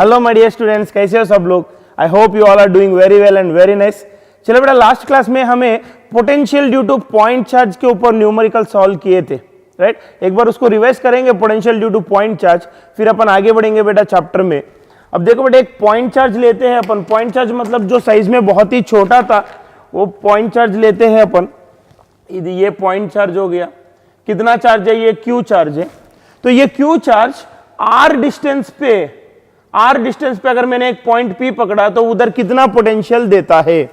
Hello my dear students, कैसे हो सब लोग। I hope you all are doing very well and very nice. चलो बेटा, लास्ट क्लास में हमें potential due to point charge के ऊपर न्यूमेरिकल सॉल्व किए थे, राइट। एक बार उसको रिवाइज करेंगे, potential due to point charge, फिर अपन आगे बढ़ेंगे बेटा चैप्टर में। अब देखो बेटा, एक पॉइंट चार्ज लेते हैं अपन। पॉइंट चार्ज मतलब जो साइज में बहुत ही छोटा था वो पॉइंट चार्ज लेते हैं अपन। ये पॉइंट चार्ज हो गया। कितना चार्ज है? ये क्यू चार्ज है। तो ये क्यू चार्ज आर डिस्टेंस पे अगर मैंने एक पॉइंट पी पकड़ा तो उधर कितना पोटेंशियल देता है।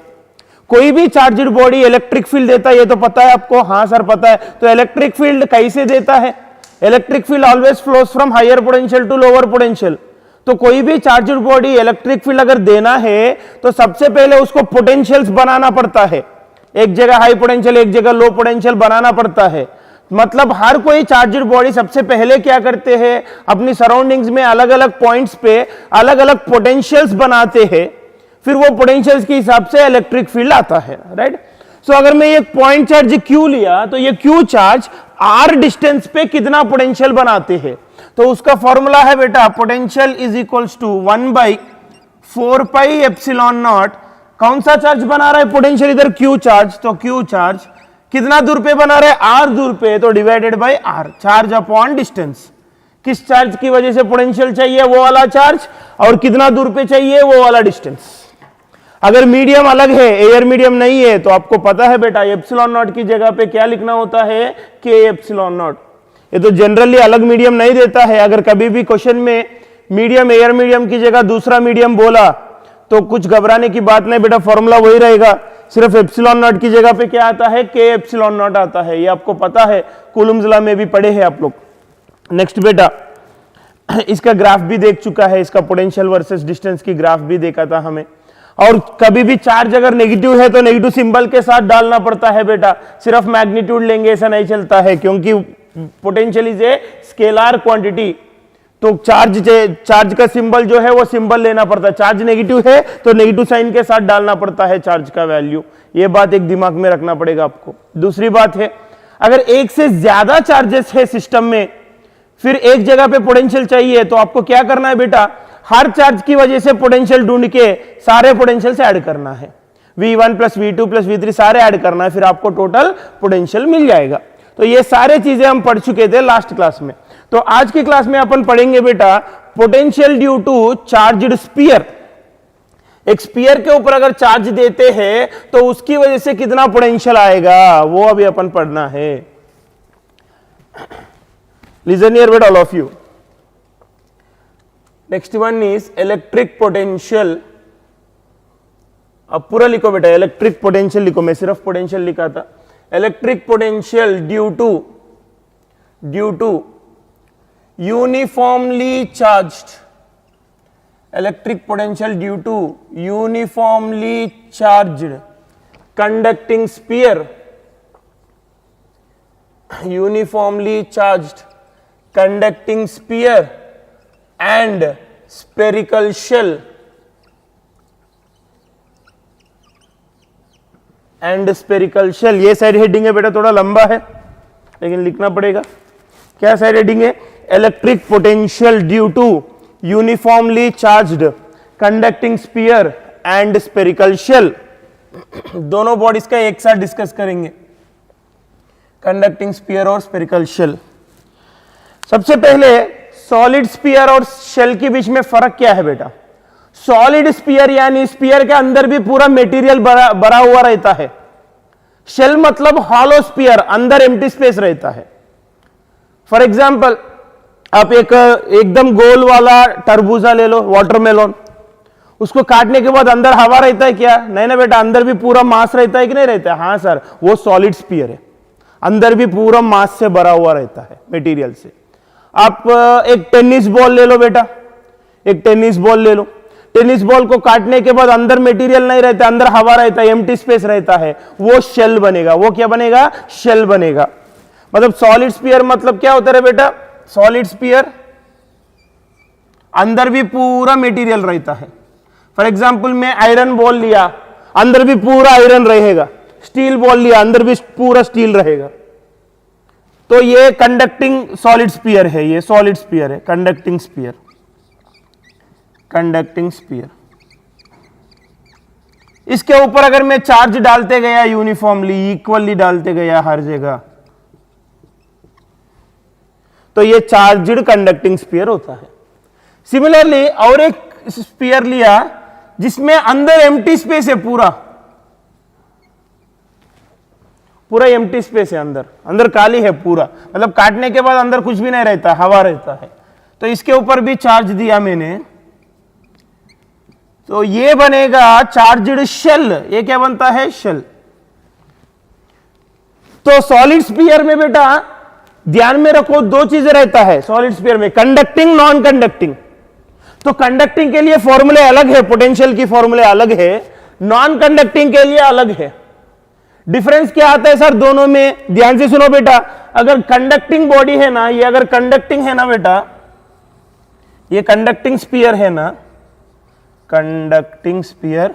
कोई भी चार्जड बॉडी इलेक्ट्रिक फील्ड देता है, ये तो पता है आपको। हाँ सर पता है। तो इलेक्ट्रिक फील्ड कैसे देता है? Electric field always flows from higher potential to lower potential. तो कोई भी चार्जड बॉडी इलेक्ट्रिक फील्ड अगर देना है तो सबसे पहले उसको पोटेंशियल्स बनाना पड़ता है। एक जगह हाई पोटेंशियल, एक जगह लो पोटेंशियल बनाना पड़ता है। मतलब हर कोई चार्जड बॉडी सबसे पहले क्या करते हैं, अपनी सराउंडिंग्स में अलग अलग पॉइंट्स पे अलग अलग पोटेंशियल्स बनाते हैं। फिर वो पोटेंशियल्स के हिसाब से इलेक्ट्रिक फील्ड आता है, राइट। सो अगर मैं ये पॉइंट चार्ज क्यू लिया तो ये क्यू चार्ज आर डिस्टेंस पे कितना पोटेंशियल बनाते हैं। तो उसका फॉर्मूला है बेटा, potential is equals to 1/4 pi epsilon naught. कौन सा चार्ज बना रहा है पोटेंशियल? इधर क्यू चार्ज। तो क्यू चार्ज कितना दूर पे बना रहे? आर दूर पे, तो divided by R, charge upon distance. किस चार्ज की वजह से पोटेंशियल चाहिए? वो वाला चार्ज। और कितना दूर पे चाहिए? वो वाला डिस्टेंस। अगर मीडियम अलग है, एयर मीडियम नहीं है, तो आपको पता है बेटा एप्सिलॉन नॉट की जगह पे क्या लिखना होता है? के एप्सिलॉन नॉट। ये तो जनरली अलग मीडियम नहीं देता है। अगर कभी भी क्वेश्चन में मीडियम एयर मीडियम की जगह दूसरा मीडियम बोला तो कुछ घबराने की बात नहीं बेटा, फॉर्मूला वही रहेगा। सिर्फ एप्सिलॉन नॉट की जगह पे क्या आता है? के एप्सिलॉन नॉट आता है। ये आपको पता है, कूलम्स लॉ में भी पढ़े हैं आप लोग। नेक्स्ट बेटा, इसका ग्राफ भी देख चुका है, इसका पोटेंशियल वर्सेस डिस्टेंस की ग्राफ भी देखा था हमें। और कभी भी चार्ज अगर नेगेटिव है तो नेगेटिव सिंबल के साथ डालना पड़ता है बेटा, सिर्फ मैग्नीट्यूड लेंगे ऐसा नहीं चलता है, क्योंकि potential is a scalar quantity. तो चार्ज का सिंबल जो है वो सिंबल लेना पड़ता है। चार्ज नेगेटिव है तो नेगेटिव साइन के साथ डालना पड़ता है चार्ज का वैल्यू। ये बात एक दिमाग में रखना पड़ेगा आपको। दूसरी बात है, अगर एक से ज्यादा चार्जेस है सिस्टम में, फिर एक जगह पे पोटेंशियल चाहिए, तो आपको क्या करना है बेटा? हर चार्ज की वजह से पोटेंशियल ढूंढ के सारे पोटेंशियल से ऐड करना है। V1 plus V2 plus V3 सारे ऐड करना है, फिर आपको टोटल पोटेंशियल मिल जाएगा। तो ये सारे चीजें हम पढ़ चुके थे लास्ट क्लास में। तो आज की क्लास में अपन पढ़ेंगे बेटा potential due to charged sphere. एक स्फीयर के ऊपर अगर चार्ज देते हैं तो उसकी वजह से कितना पोटेंशियल आएगा, वो अभी अपन पढ़ना है। लिसन हियर बेटा all of you. Next one is electric potential. अब पूरा लिखो बेटा, इलेक्ट्रिक पोटेंशियल लिखो। मैं सिर्फ पोटेंशियल लिखा था। Electric potential due to uniformly charged, electric potential due to uniformly charged conducting sphere, uniformly charged conducting sphere and spherical shell ये साइड हेडिंग है बेटा, थोड़ा लंबा है लेकिन लिखना पड़ेगा। क्या साइड हेडिंग है? Electric potential due to uniformly charged conducting sphere and spherical shell. दोनों बॉडीज का एक साथ डिस्कस करेंगे, कंडक्टिंग स्फीयर और स्फेरिकल शेल। सबसे पहले सॉलिड स्फीयर और शेल के बीच में फर्क क्या है बेटा? सॉलिड स्फीयर यानी स्फीयर के अंदर भी पूरा मेटीरियल भरा हुआ रहता है। शेल मतलब हॉलो स्फीयर, अंदर एम्प्टी स्पेस रहता है। फॉर एग्जाम्पल, आप एक एकदम गोल वाला तरबूजा ले लो, वाटरमेलन। उसको काटने के बाद अंदर हवा रहता है क्या? नहीं ना बेटा, अंदर भी पूरा मास रहता है कि नहीं रहता है? हाँ सर, वो सॉलिड स्फीयर है। अंदर भी पूरा मास से भरा हुआ रहता है, मटेरियल से। आप एक टेनिस बॉल ले लो बेटा, एक टेनिस बॉल ले लो। टेनिस बॉल को काटने के बाद अंदर मटेरियल नहीं रहता, अंदर हवा रहता है, एम्प्टी स्पेस रहता है, वो शेल बनेगा। वो क्या बनेगा? शेल बनेगा। मतलब सॉलिड स्फीयर मतलब क्या होता है बेटा? सॉलिड स्फीयर अंदर भी पूरा मटेरियल रहता है। फॉर एग्जांपल, मैं आयरन बॉल लिया, अंदर भी पूरा आयरन रहेगा। स्टील बॉल लिया, अंदर भी पूरा स्टील रहेगा। तो ये कंडक्टिंग सॉलिड स्फीयर है, ये सॉलिड स्फीयर है, कंडक्टिंग स्फीयर। Conducting sphere. इसके ऊपर अगर मैं चार्ज डालते गया यूनिफॉर्मली, इक्वली डालते गया हर जगह, तो ये चार्ज्ड कंडक्टिंग स्फीयर होता है। सिमिलरली और एक स्फीयर लिया जिसमें अंदर एम्प्टी स्पेस है, पूरा एम्प्टी स्पेस है, अंदर काली है पूरा, मतलब काटने के बाद अंदर कुछ भी नहीं रहता, हवा रहता है। तो इसके ऊपर भी चार्ज दिया मैंने, तो ये बनेगा चार्ज्ड शेल। ये क्या बनता है? शेल। तो सॉलिड स्फीयर में बेटा ध्यान में रखो, दो चीजें रहता है सॉलिड स्फीयर में, कंडक्टिंग, नॉन कंडक्टिंग। तो कंडक्टिंग के लिए फॉर्मूले अलग है, पोटेंशियल की फॉर्मूले अलग है, नॉन कंडक्टिंग के लिए अलग है। डिफरेंस क्या आता है सर दोनों में? ध्यान से सुनो बेटा, अगर कंडक्टिंग बॉडी है ना, ये अगर कंडक्टिंग है ना बेटा, ये कंडक्टिंग स्फीयर है ना, कंडक्टिंग स्फीयर,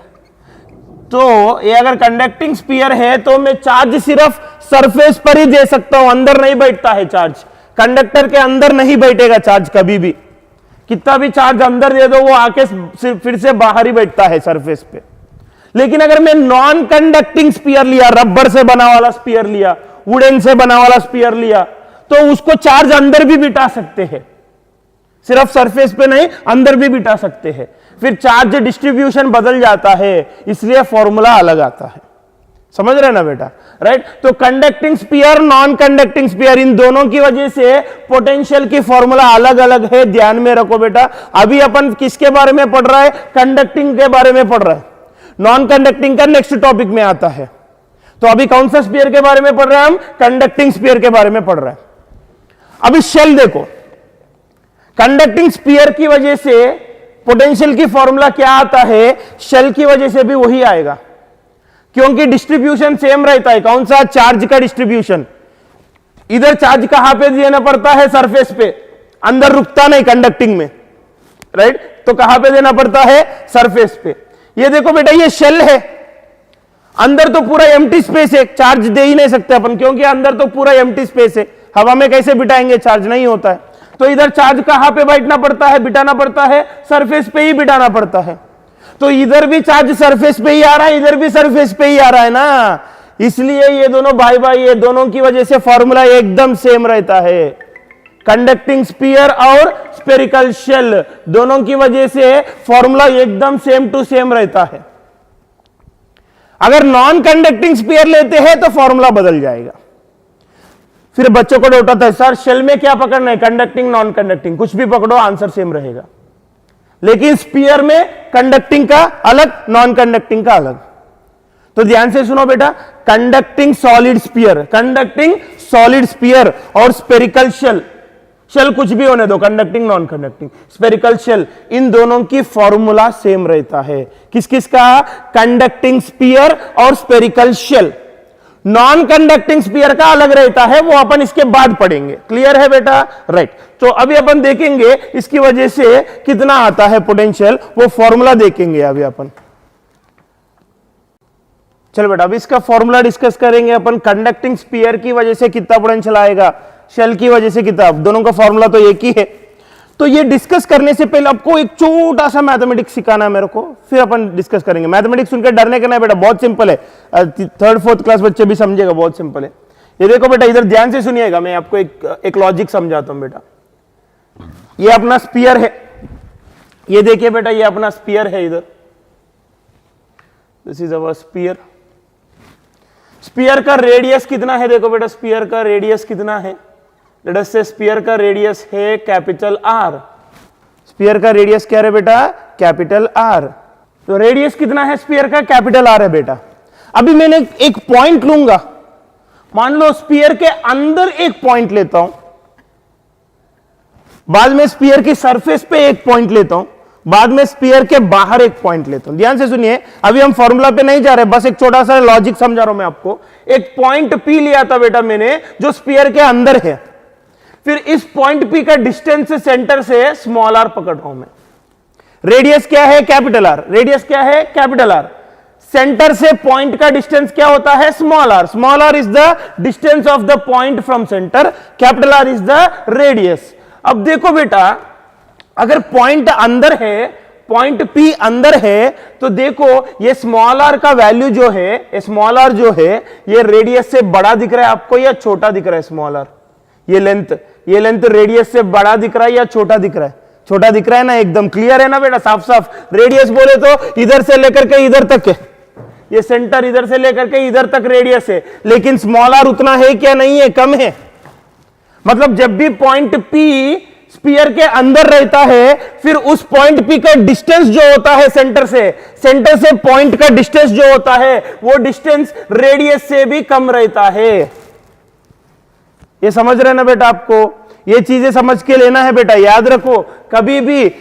तो ये अगर कंडक्टिंग स्फीयर है तो मैं चार्ज सिर्फ सरफेस पर ही दे सकता हूं, अंदर नहीं बैठता है चार्ज, कंडक्टर के अंदर नहीं बैठेगा चार्ज कभी भी। कितना भी चार्ज अंदर दे दो वो आके फिर से बाहर ही बैठता है सरफेस पे। लेकिन अगर मैं नॉन कंडक्टिंग स्फीयर लिया, रबर से बना वाला स्फीयर लिया, वुडन से बना वाला स्फीयर लिया, तो उसको चार्ज अंदर भी बिठा सकते हैं, सिर्फ सरफेस पे नहीं अंदर भी बिठा सकते हैं। फिर चार्ज डिस्ट्रीब्यूशन बदल जाता है, इसलिए फॉर्मूला अलग आता है। समझ रहे ना बेटा? राइट। तो conducting sphere, non conducting sphere, इन दोनों की वजह से पोटेंशियल की फॉर्मूला अलग अलग है, ध्यान में रखो बेटा। अभी अपन किसके बारे में पढ़ रहा है? कंडक्टिंग के बारे में पढ़ रहा है, नॉन कंडक्टिंग का नेक्स्ट टॉपिक में आता है। तो अभी कौन सा स्फीयर के बारे में पढ़ रहे हैं हम? कंडक्टिंग स्फीयर के बारे में पढ़ रहे हैं। अभी शेल देखो, कंडक्टिंग स्फीयर की वजह से पोटेंशियल की फॉर्मूला क्या आता है? शेल की वजह से भी वही आएगा, क्योंकि डिस्ट्रीब्यूशन सेम रहता है। कौन सा? चार्ज का डिस्ट्रीब्यूशन। इधर चार्ज कहां पे देना पड़ता है? सरफेस पे, अंदर रुकता नहीं कंडक्टिंग में, राइट। तो कहां पे देना पड़ता है? सरफेस पे। ये देखो बेटा, ये शेल है, अंदर तो पूरा एम्प्टी स्पेस है, चार्ज दे ही नहीं सकते अपन, क्योंकि अंदर तो पूरा एम्प्टी स्पेस है, हवा में कैसे बिठाएंगे? चार्ज नहीं होता है। तो इधर चार्ज कहां पे बैठना पड़ता है, बिठाना पड़ता है? सरफेस पे ही बिठाना पड़ता है। तो इधर भी चार्ज सरफेस पे ही आ रहा है, इधर भी सरफेस पे ही आ रहा है ना, इसलिए ये दोनों भाई भाई, ये दोनों की वजह से फॉर्मूला एकदम सेम रहता है। कंडक्टिंग स्फीयर और स्फेरिकल शेल, दोनों की वजह से फॉर्मूला एकदम सेम टू सेम रहता है। अगर नॉन कंडक्टिंग स्फीयर लेते हैं तो फॉर्मूला बदल जाएगा। फिर बच्चों को डाउट आता है, सर शेल में क्या पकड़ना है? कंडक्टिंग, नॉन कंडक्टिंग, कुछ भी पकड़ो, आंसर सेम रहेगा। लेकिन स्फीयर में कंडक्टिंग का अलग, नॉन कंडक्टिंग का अलग। तो ध्यान से सुनो बेटा, conducting solid sphere, conducting solid sphere और स्फेरिकल शेल, शेल कुछ भी होने दो, conducting, non conducting, spherical shell, इन दोनों की फॉर्मूला सेम रहता है। किस किस का? कंडक्टिंग स्फीयर और spherical shell. Non conducting sphere का अलग रहता है, वो अपन इसके बाद पढ़ेंगे। क्लियर है बेटा? राइट। तो अभी अपन देखेंगे इसकी वजह से कितना आता है पोटेंशियल, वो फॉर्मूला देखेंगे अभी अपन। चलो बेटा, अभी इसका फॉर्मूला डिस्कस करेंगे अपन। कंडक्टिंग स्फीयर की वजह से कितना पोटेंशियल आएगा, शेल की वजह से कितना, दोनों का फॉर्मूला तो एक ही है। तो ये डिस्कस करने से पहले आपको एक छोटा सा मैथमेटिक्स सिखाना है मेरे को, फिर अपन डिस्कस करेंगे। मैथमेटिक्स सुनकर डरने का नहीं बेटा, बहुत सिंपल है, 3rd 4th क्लास बच्चे भी समझेगा, बहुत सिंपल है। ये देखो बेटा, इधर ध्यान से सुनिएगा, मैं आपको एक लॉजिक समझाता हूं बेटा। ये अपना स्फीयर है, ये देखिए बेटा, ये अपना स्फीयर है इधर, this is our sphere. Sphere का रेडियस कितना है? देखो बेटा, स्फीयर का रेडियस कितना है? लेट अस से स्फीयर का रेडियस है कैपिटल आर। स्फीयर का रेडियस क्या है बेटा? Capital R. तो रेडियस कितना है स्फीयर का? कैपिटल आर है बेटा। अभी मैंने एक पॉइंट लूंगा, मान लो स्फीयर के अंदर एक पॉइंट लेता हूं, बाद में स्फीयर की सरफेस पे एक पॉइंट लेता हूं, बाद में स्फीयर के बाहर एक पॉइंट लेता हूं। ध्यान से सुनिए, अभी हम फॉर्मूला पे नहीं जा रहे, बस एक छोटा सा लॉजिक समझा रहा हूं मैं आपको। एक पॉइंट पी लिया था बेटा मैंने, जो स्फीयर के अंदर है, फिर इस पॉइंट पी का डिस्टेंस सेंटर से स्मॉल आर पकड़ रहा हूं मैं। रेडियस क्या है? Capital R. रेडियस क्या है? Capital R. सेंटर से पॉइंट का डिस्टेंस क्या होता है? Small R. Small R is the distance of the point from centre, capital R is the radius. अब देखो बेटा, अगर पॉइंट अंदर है, पॉइंट P अंदर है, तो देखो ये स्मॉल r का वैल्यू जो है, स्मॉल r जो है ये रेडियस से बड़ा दिख रहा है आपको या छोटा दिख रहा है? स्मॉल r, ये लेंथ रेडियस से बड़ा दिख रहा है या छोटा दिख रहा है? छोटा दिख रहा है ना, एकदम क्लियर है ना बेटा, साफ साफ। रेडियस बोले तो इधर से लेकर के इधर तक है, ये सेंटर इधर से लेकर के इधर तक रेडियस है, लेकिन स्मॉल r उतना है क्या? नहीं है, कम है। मतलब जब भी पॉइंट P स्फीयर के अंदर रहता है, फिर उस पॉइंट P का डिस्टेंस जो होता है सेंटर से पॉइंट का डिस्टेंस जो होता है, वो डिस्टेंस रेडियस से भी कम रहता है। ये समझ रहे ना बेटा? आपको ये चीजें समझ के लेना है बेटा, याद रखो। कभी भी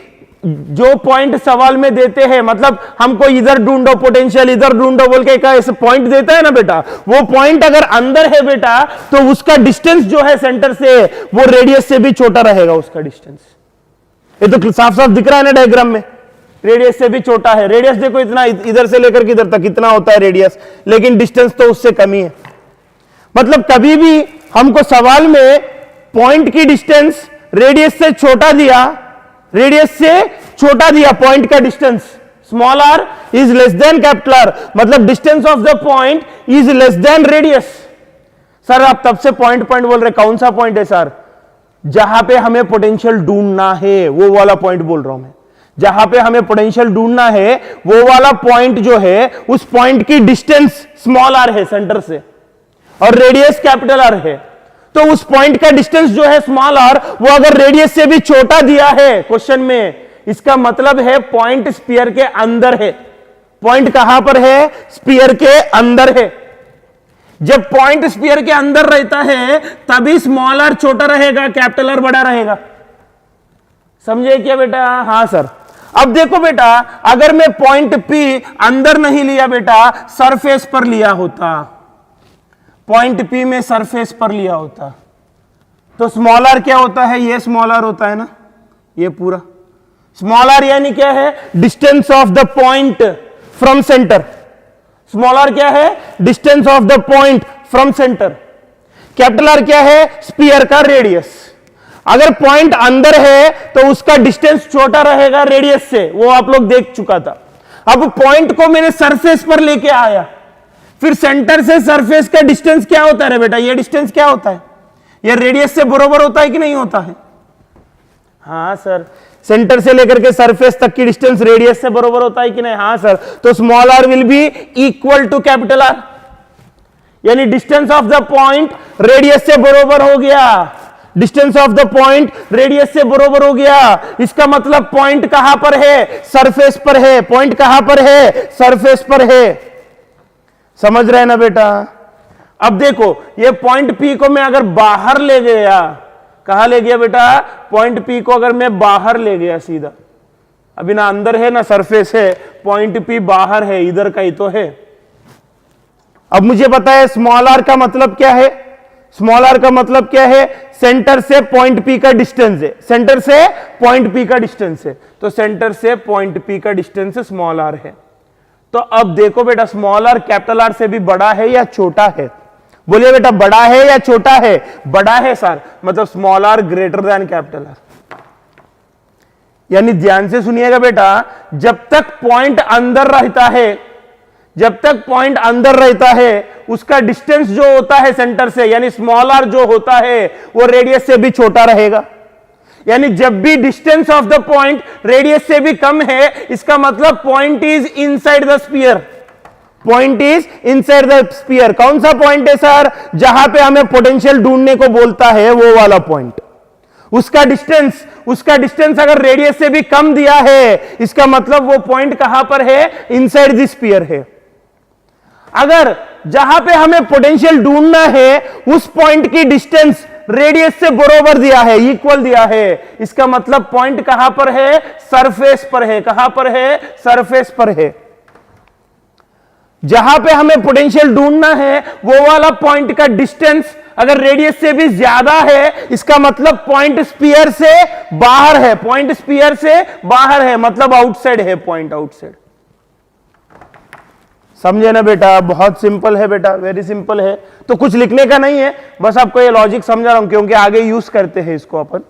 जो पॉइंट सवाल में देते हैं, मतलब हमको इधर ढूंढो पोटेंशियल, इधर ढूंढो बोल के ऐसे पॉइंट देता है ना बेटा, वो पॉइंट अगर अंदर है बेटा, तो उसका डिस्टेंस जो है सेंटर से, वो रेडियस से भी छोटा रहेगा उसका डिस्टेंस। ये तो साफ साफ दिख रहा है ना डायग्राम में, रेडियस से भी छोटा है। रेडियस देखो इतना, इधर से लेकर इधर तक इतना होता है रेडियस, लेकिन डिस्टेंस तो उससे कम ही है। मतलब कभी भी हमको सवाल में पॉइंट की डिस्टेंस रेडियस से छोटा दिया, पॉइंट का distance small r is less than capital R, मतलब distance of the point is less than radius. Sir आप तब से पॉइंट बोल रहे, कौन सा पॉइंट है सर? जहां पे हमें पोटेंशियल ढूंढना है, वो वाला पॉइंट बोल रहा हूं मैं। जहां पे हमें पोटेंशियल ढूंढना है, वो वाला पॉइंट जो है, उस पॉइंट की डिस्टेंस स्मॉल r है सेंटर से, और रेडियस कैपिटल R है। तो उस पॉइंट का डिस्टेंस जो है स्मॉल r, वो अगर रेडियस से भी छोटा दिया है क्वेश्चन में, इसका मतलब है पॉइंट स्फीयर के अंदर है। पॉइंट कहां पर है? स्फीयर के अंदर है। जब पॉइंट स्फीयर के अंदर रहता है, तभी स्मॉल r छोटा रहेगा, कैपिटल R बड़ा रहेगा। समझे क्या बेटा? हां सर। अब देखो बेटा, अगर मैं पॉइंट P अंदर नहीं लिया बेटा, सरफेस पर लिया होता, पॉइंट P में सरफेस पर लिया होता, तो स्मॉल r क्या होता है? ये स्मॉल r होता है ना, ये पूरा स्मॉल r यानी क्या है? Distance of the point from centre. Small r क्या है? Distance of the point from centre. Capital R क्या है? स्फीयर का रेडियस। अगर पॉइंट अंदर है तो उसका डिस्टेंस छोटा रहेगा रेडियस से, वो आप लोग देख चुका था। अब पॉइंट को मैंने सरफेस पर लेके आया, फिर सेंटर से सरफेस का डिस्टेंस क्या होता है बेटा? ये डिस्टेंस क्या होता है? ये रेडियस से बराबर होता है कि नहीं होता है? हाँ सर। सेंटर से लेकर के सरफेस तक की डिस्टेंस रेडियस से बराबर होता है कि नहीं? हाँ सर। तो small r will be equal to capital R, यानी distance of the point radius से बराबर हो गया। Distance of the point radius से बराबर हो गया। इसका मतलब पॉइंट कहां पर है? सरफेस पर है। पॉइंट कहां पर है? सरफेस पर है। समझ रहे हैं ना बेटा? अब देखो, ये पॉइंट P को मैं अगर बाहर ले गया, कहां ले गया बेटा? पॉइंट P को अगर मैं बाहर ले गया सीधा, अभी ना अंदर है ना सरफेस है, पॉइंट P बाहर है, इधर का ही तो है। अब मुझे पता है स्मॉल r का मतलब क्या है? स्मॉल r का मतलब क्या है? सेंटर से पॉइंट P का डिस्टेंस है। सेंटर से पॉइंट P का डिस्टेंस है, तो सेंटर से पॉइंट P का डिस्टेंस स्मॉल r है। तो अब देखो बेटा, स्मॉल r कैपिटल R से भी बड़ा है या छोटा है? बोलिए बेटा, बड़ा है या छोटा है? बड़ा है सर, मतलब small r greater than capital R। यानी ध्यान से सुनिएगा बेटा, जब तक पॉइंट अंदर रहता है, जब तक पॉइंट अंदर रहता है, उसका डिस्टेंस जो होता है सेंटर से, यानी स्मॉल r जो होता है, वो रेडियस से भी छोटा रहेगा। यानी जब भी distance of the point radius से भी कम है, इसका मतलब point is inside the sphere. Point is inside the sphere. कौन सा पॉइंट है सर? जहां पे हमें पोटेंशियल ढूंढने को बोलता है, वो वाला पॉइंट। उसका डिस्टेंस अगर रेडियस से भी कम दिया है, इसका मतलब वो पॉइंट कहां पर है? इनसाइड द स्फीयर है। अगर जहां पे हमें पोटेंशियल ढूंढना है, उस पॉइंट की डिस्टेंस रेडियस से बराबर दिया है, इक्वल दिया है, इसका मतलब पॉइंट कहां पर है? सरफेस पर है। कहां पर है? सरफेस पर है। जहां पे हमें पोटेंशियल ढूंढना है, वो वाला पॉइंट का डिस्टेंस अगर रेडियस से भी ज्यादा है, इसका मतलब पॉइंट स्फीयर से बाहर है। पॉइंट स्फीयर से बाहर है, मतलब आउटसाइड है, पॉइंट आउटसाइड। समझे ना बेटा? बहुत सिंपल है बेटा, वेरी सिंपल है। तो कुछ लिखने का नहीं है, बस आपको ये लॉजिक समझा रहा हूं, क्योंकि आगे यूज करते हैं इसको अपन।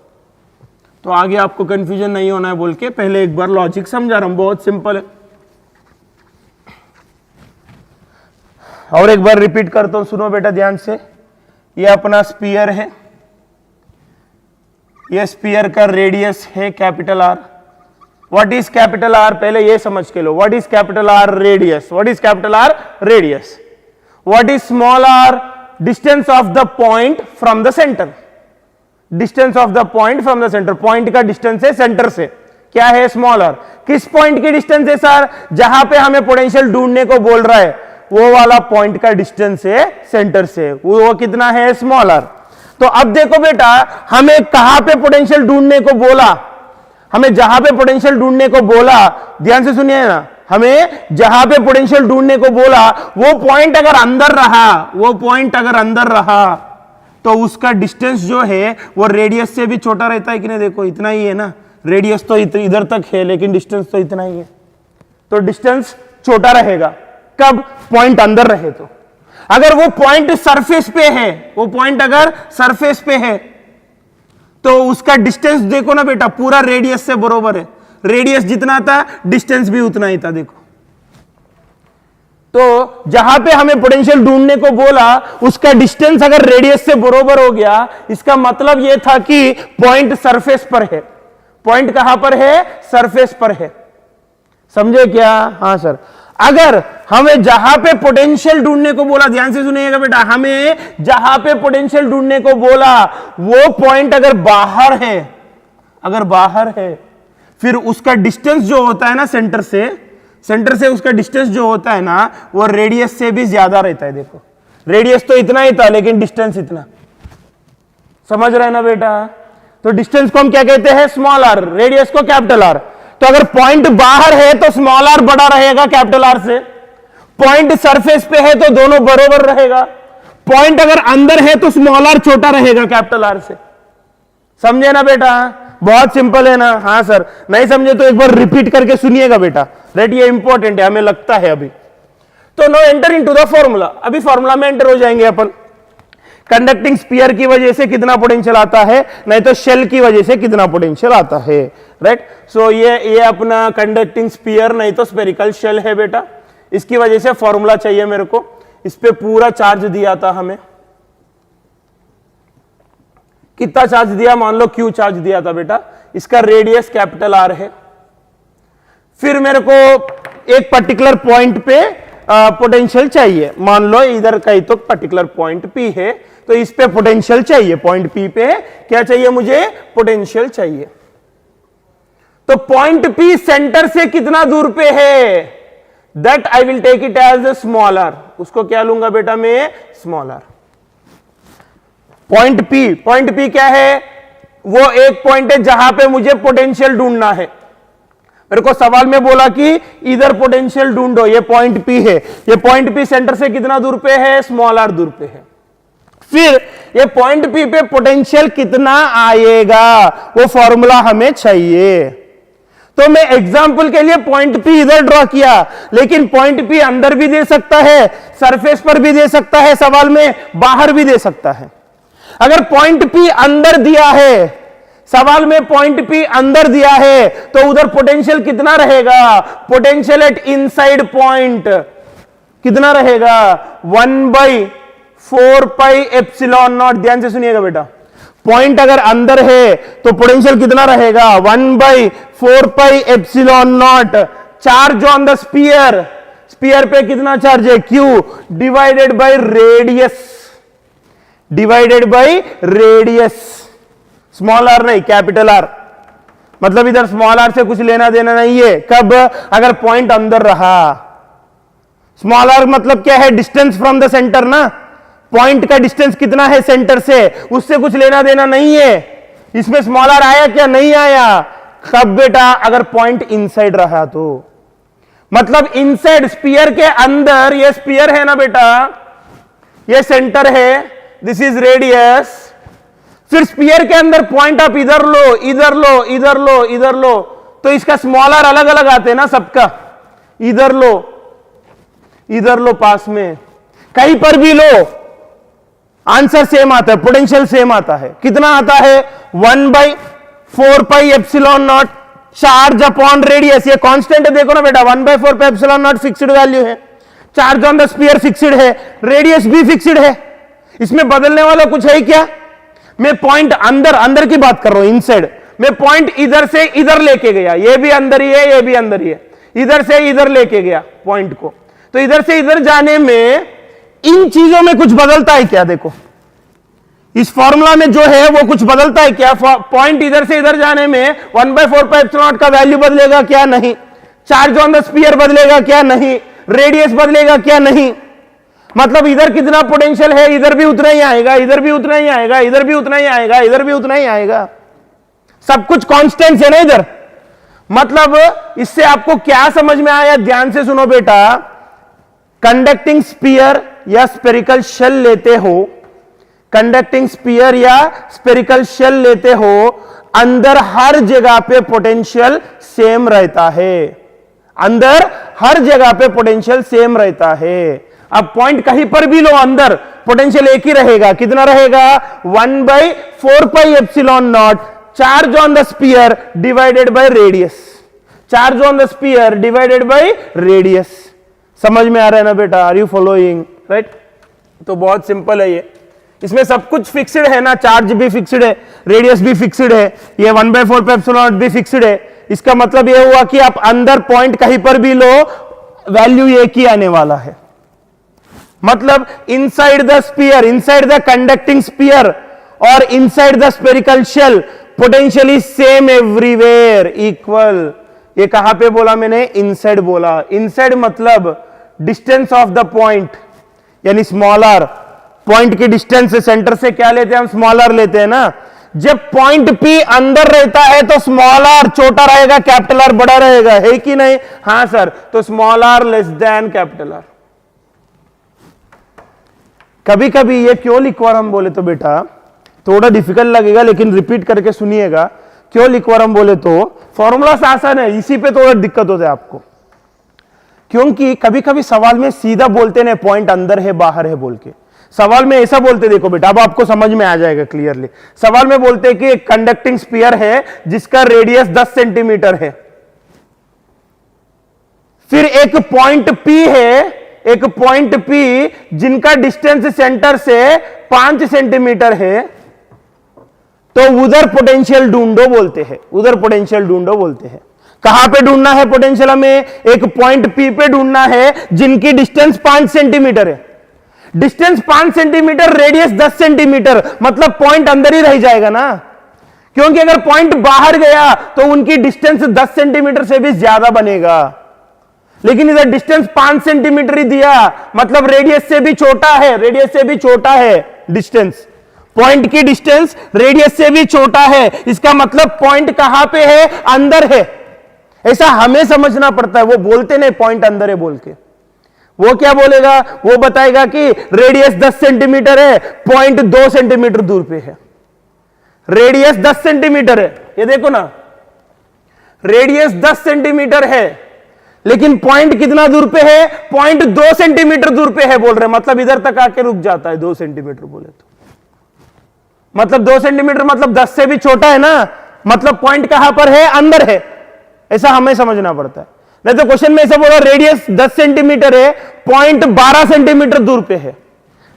तो आगे आपको कंफ्यूजन नहीं होना है बोल के पहले एक बार लॉजिक समझा रहा हूं, बहुत सिंपल है। और एक बार रिपीट करता हूं, सुनो बेटा ध्यान से। ये अपना स्पीयर है, ये स्पीयर का रेडियस है capital R. What is capital R, पहले ये समझ के लो। What is capital R, radius. What is capital R, radius. What is small R, distance of the point from the centre. Distance of the point from the centre, point का distance है centre से, क्या है, small R. किस point की distance है sir, जहां पे हमें पोटेंशियल ढूंढने को बोल रहा है वो वाला पॉइंट का डिस्टेंस है सेंटर से, वो कितना है, स्मॉल आर। तो अब देखो बेटा, हमें कहां पे पोटेंशियल ढूंढने को बोला, हमें जहां पे पोटेंशियल ढूंढने को बोला, ध्यान से सुनिए ना, हमें जहां पे पोटेंशियल ढूंढने को बोला वो पॉइंट अगर अंदर रहा, वो पॉइंट अगर अंदर रहा तो उसका डिस्टेंस जो है वो रेडियस से भी छोटा रहता है कि नहीं। देखो इतना ही है ना, रेडियस तो इधर तक है लेकिन डिस्टेंस तो इतना ही है, तो डिस्टेंस छोटा रहेगा कब, पॉइंट अंदर रहे तो। अगर वो पॉइंट सरफेस पे है, वो पॉइंट अगर सरफेस पे है तो उसका डिस्टेंस देखो ना बेटा, पूरा रेडियस से बराबर है। रेडियस जितना था डिस्टेंस भी उतना ही था। देखो तो जहां पे हमें पोटेंशियल ढूंढने को बोला उसका डिस्टेंस अगर रेडियस से बराबर हो गया, इसका मतलब यह था कि पॉइंट सरफेस पर है। पॉइंट कहां पर है, सरफेस पर है, समझे क्या। हाँ सर, अगर हमें जहां पे पोटेंशियल ढूंढने को बोला, ध्यान से सुनिएगा बेटा, हमें जहां पे पोटेंशियल ढूंढने को बोला वो पॉइंट अगर बाहर है, अगर बाहर है, फिर उसका डिस्टेंस जो होता है ना सेंटर से उसका डिस्टेंस जो होता है ना वो रेडियस से भी ज्यादा रहता है। देखो रेडियस तो इतना ही था लेकिन डिस्टेंस इतना, समझ रहे हैं ना बेटा। तो डिस्टेंस को हम क्या कहते हैं, स्मॉल आर, रेडियस को कैपिटल आर। तो अगर पॉइंट बाहर है तो स्मॉल आर बड़ा रहेगा कैपिटल आर से, पॉइंट सरफेस पे है तो दोनों बराबर रहेगा, पॉइंट अगर अंदर है तो स्मॉल आर छोटा रहेगा कैपिटल आर से। समझे ना बेटा, बहुत सिंपल है ना। हाँ सर, नहीं समझे तो एक बार रिपीट करके सुनिएगा बेटा, राइट, ये इंपॉर्टेंट है, हमें लगता है अभी। तो no enter into the formula, अभी फॉर्मूला में एंटर हो जाएंगे अपन। कंडक्टिंग स्पीयर की वजह से कितना पोटेंशियल आता है, नहीं तो शेल की वजह से कितना पोटेंशियल आता है, राइट। सो ये अपना कंडक्टिंग स्पीयर नहीं तो स्फेरिकल शेल है बेटा, इसकी वजह से फॉर्मूला चाहिए मेरे को। इस पे पूरा चार्ज दिया था हमें, कितना चार्ज दिया, मान लो क्यू चार्ज दिया था बेटा, इसका रेडियस कैपिटल आर है। फिर मेरे को एक पर्टिकुलर पॉइंट पे पोटेंशियल चाहिए, मान लो इधर का ही तो पर्टिकुलर पॉइंट पी है, तो इस पे पोटेंशियल चाहिए, पॉइंट पी पे क्या चाहिए मुझे, पोटेंशियल चाहिए। तो पॉइंट पी सेंटर से कितना दूर पे है, that I will take it as small R, उसको क्या लूंगा बेटा मैं, स्मॉल आर। पॉइंट पी क्या है, वो एक पॉइंट है जहां पे मुझे पोटेंशियल ढूंढना है। मेरे को सवाल में बोला कि इधर पोटेंशियल ढूंढो, ये पॉइंट पी है, ये पॉइंट पी सेंटर से कितना दूर पे है, स्मॉल आर दूर पे है। फिर ये पॉइंट पी पे पोटेंशियल कितना आएगा वो फॉर्मूला हमें चाहिए। तो मैं एग्जांपल के लिए पॉइंट पी इधर ड्रॉ किया, लेकिन पॉइंट पी अंदर भी दे सकता है, सरफेस पर भी दे सकता है, सवाल में बाहर भी दे सकता है। अगर पॉइंट पी अंदर दिया है, सवाल में पॉइंट पी अंदर दिया है, तो उधर पोटेंशियल कितना रहेगा, पोटेंशियल एट इनसाइड पॉइंट कितना रहेगा, 1/4 पाई एप्सिलॉन नॉट। ध्यान से सुनिएगा बेटा, पॉइंट अगर अंदर है तो पोटेंशियल कितना रहेगा, 1/4 pi epsilon naught. Charge on the sphere, sphere पे कितना चार्ज है, Q divided by radius, divided by radius, small R नहीं कैपिटल आर। मतलब इधर स्मॉल आर से कुछ लेना देना नहीं है, कब, अगर पॉइंट अंदर रहा। स्मॉल आर मतलब क्या है, डिस्टेंस फ्रॉम द सेंटर ना, पॉइंट का डिस्टेंस कितना है सेंटर से, उससे कुछ लेना देना नहीं है। इसमें स्मॉल आर आया क्या, नहीं आया, कब बेटा, अगर पॉइंट इनसाइड रहा तो। मतलब इनसाइड स्पीयर के अंदर, ये स्पीयर है ना बेटा, ये सेंटर है, दिस इज रेडियस। फिर स्पीयर के अंदर पॉइंट आप इधर लो, इधर लो, इधर लो, इधर लो, तो इसका स्मॉल आर अलग अलग आते हैं ना सबका, इधर लो, इधर लो, पास में कहीं पर भी लो, आंसर सेम आता है, पोटेंशियल सेम आता है। कितना आता है, 1/4 4 pi epsilon naught charge upon radius, ये कांस्टेंट है, देखो ना बेटा 1/4 pi epsilon naught fixed value है, charge on the sphere fixed है, रेडियस भी फिक्स्ड है, इसमें बदलने वाला कुछ है क्या? मैं पॉइंट अंदर की बात कर रहा हूं, इनसाइड। मैं पॉइंट इधर से इधर लेके गया, ये भी अंदर ही है, ये भी अंदर ही है, इधर से इधर लेके गया पॉइंट को, तो इधर से इधर जाने में इन चीजों में कुछ बदलता है क्या? देखो इस फॉर्मूला में जो है वो कुछ बदलता है क्या? पॉइंट इधर से इधर जाने में 1/4 पाई एप्सिलॉन नॉट का वैल्यू बदलेगा क्या? नहीं। चार्ज ऑन द स्फीयर बदलेगा क्या? नहीं। रेडियस बदलेगा क्या? नहीं। मतलब इधर कितना पोटेंशियल है, इधर भी उतना ही आएगा, इधर भी उतना ही आएगा, इधर भी उतना ही आएगा, इधर भी उतना ही आएगा, सब कुछ कांस्टेंट है ना इधर। मतलब इससे आपको क्या समझ में आया? ध्यान से सुनो बेटा, कंडक्टिंग स्फीयर या स्फेरिकल शेल लेते हो, कंडक्टिंग स्फीयर या स्फेरिकल शेल लेते हो, अंदर हर जगह पे पोटेंशियल सेम रहता है, अंदर हर जगह पे पोटेंशियल सेम रहता है। अब पॉइंट कहीं पर भी लो, अंदर पोटेंशियल एक ही रहेगा, कितना रहेगा? 1/4 pi epsilon naught charge on the sphere divided by radius, charge on the sphere divided by radius. समझ में आ रहा है ना बेटा? Are you following? राइट। तो बहुत सिंपल है ये, इसमें सब कुछ फिक्स्ड है ना, चार्ज भी फिक्स्ड है, रेडियस भी फिक्स्ड है, ये 1/4 पाई एप्सिलॉन नॉट भी फिक्स्ड है। इसका मतलब ये हुआ कि आप अंदर पॉइंट कहीं पर भी लो, वैल्यू एक ही आने वाला है। मतलब inside the sphere, inside the conducting sphere और inside the spherical shell potential is same everywhere, equal. ये कहां पे बोला मैंने? इनसाइड बोला। इनसाइड मतलब डिस्टेंस ऑफ द पॉइंट, यानी स्मॉलर। पॉइंट की डिस्टेंस सेंटर से क्या लेते हैं हम? स्मॉलर लेते हैं ना। जब पॉइंट पी अंदर रहता है तो स्मॉल आर छोटा रहेगा, कैपिटल आर बड़ा रहेगा, है कि नहीं? हां सर। तो small R less than capital R. कभी कभी ये क्यों लिखवा हम बोले तो बेटा थोड़ा डिफिकल्ट लगेगा, लेकिन रिपीट करके सुनिएगा। क्यों लिखवा हम बोले तो फॉर्मूला आसान है, इसी पे थोड़ा दिक्कत होता है आपको, क्योंकि कभी कभी सवाल में सीधा बोलते ना पॉइंट अंदर है बाहर है बोल के। सवाल में ऐसा बोलते, देखो बेटा अब आपको समझ में आ जाएगा क्लियरली। सवाल में बोलते कि एक कंडक्टिंग स्फीयर है जिसका रेडियस 10 सेंटीमीटर है, फिर एक पॉइंट P है, एक पॉइंट P जिनका डिस्टेंस सेंटर से 5 सेंटीमीटर है, तो उधर पोटेंशियल ढूंढो बोलते हैं, उधर पोटेंशियल ढूंढो बोलते हैं। कहां पे ढूंढना है पोटेंशियल? हमें एक पॉइंट P पे ढूंढना है जिनकी डिस्टेंस 5 सेंटीमीटर है। डिस्टेंस 5 सेंटीमीटर, रेडियस 10 सेंटीमीटर, मतलब पॉइंट अंदर ही रह जाएगा ना, क्योंकि अगर पॉइंट बाहर गया तो उनकी डिस्टेंस 10 सेंटीमीटर से भी ज्यादा बनेगा। लेकिन इधर डिस्टेंस 5 सेंटीमीटर ही दिया, मतलब रेडियस से भी छोटा है, रेडियस से भी छोटा है डिस्टेंस। पॉइंट की डिस्टेंस रेडियस से भी छोटा है, इसका मतलब पॉइंट कहां पे है? अंदर है। ऐसा हमें समझना पड़ता है, वो बोलते नहीं पॉइंट अंदर है बोल के। वो क्या बोलेगा? वो बताएगा कि रेडियस 10 सेंटीमीटर है, पॉइंट 2 सेंटीमीटर दूर पे है। रेडियस 10 सेंटीमीटर है, ये देखो ना, रेडियस 10 सेंटीमीटर है, लेकिन पॉइंट कितना दूर पे है? पॉइंट 2 सेंटीमीटर दूर पे है बोल रहे, मतलब इधर तक आके रुक जाता है 2 सेंटीमीटर बोले तो। मतलब 2 सेंटीमीटर मतलब 10 से भी छोटा है ना, मतलब पॉइंट कहां पर है? अंदर है। ऐसा हमें समझना पड़ता है। नहीं तो क्वेश्चन में ऐसा बोला रेडियस 10 सेंटीमीटर है, पॉइंट 12 सेंटीमीटर दूर पे है।